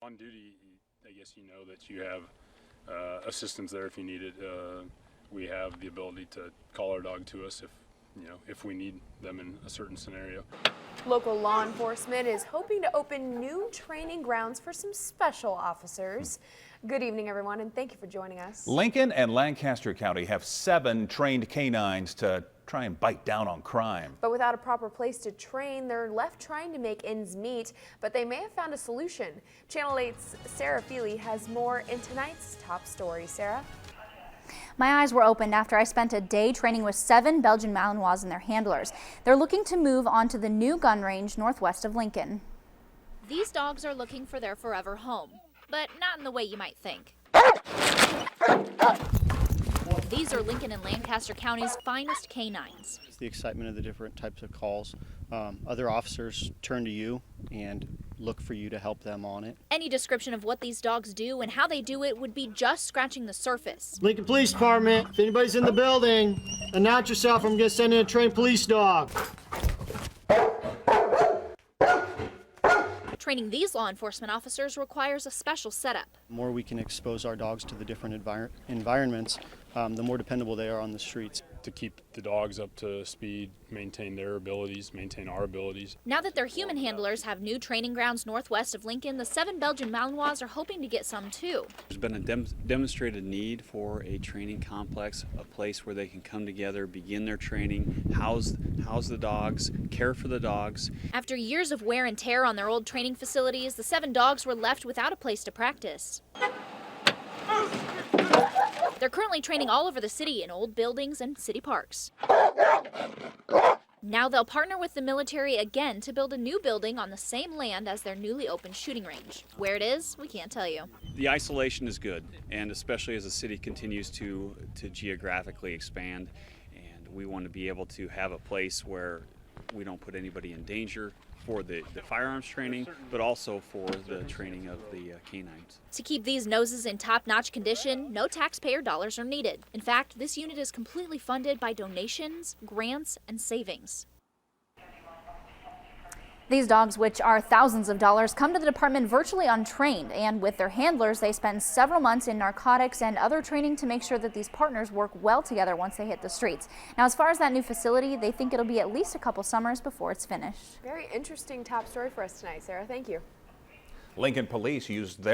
on duty, I guess you know that you have assistance there if you need it. We have the ability to call our dog to us if we need them in a certain scenario. Local law enforcement is hoping to open new training grounds for some special officers. Good evening, everyone, and thank you for joining us. Lincoln and Lancaster County have 7 trained K-9s to try and bite down on crime. But without a proper place to train, they're left trying to make ends meet, but they may have found a solution. Channel 8's Sarah Feely has more in tonight's top story. Sarah? My eyes were opened after I spent a day training with 7 Belgian Malinois and their handlers. They're looking to move on to the new gun range northwest of Lincoln. These dogs are looking for their forever home, but not in the way you might think. These are Lincoln and Lancaster County's finest K-9s. It's the excitement of the different types of calls. Other officers turn to you and look for you to help them on it. Any description of what these dogs do and how they do it would be just scratching the surface. Lincoln Police Department, if anybody's in the building, announce yourself. I'm going to send in a trained police dog. Training these law enforcement officers requires a special setup. The more we can expose our dogs to the different environments, the more dependable they are on the streets. To keep the dogs up to speed, maintain their abilities, maintain our abilities. Now that their human handlers have new training grounds northwest of Lincoln, the 7 Belgian Malinois are hoping to get some too. There's been a demonstrated need for a training complex, a place where they can come together, begin their training, house the dogs, care for the dogs. After years of wear and tear on their old training facilities, the 7 dogs were left without a place to practice. They're currently training all over the city in old buildings and city parks. Now they'll partner with the military again to build a new building on the same land as their newly opened shooting range. Where it is, we can't tell you. The isolation is good, and especially as the city continues to geographically expand, and we want to be able to have a place where we don't put anybody in danger for the firearms training, but also for the training of the K-9s. To keep these noses in top-notch condition, no taxpayer dollars are needed. In fact, this unit is completely funded by donations, grants, and savings. These dogs, which are thousands of dollars, come to the department virtually untrained, and with their handlers, they spend several months in narcotics and other training to make sure that these partners work well together once they hit the streets. Now, as far as that new facility, they think it'll be at least a couple summers before it's finished. Very interesting top story for us tonight, Sarah. Thank you. Lincoln police used their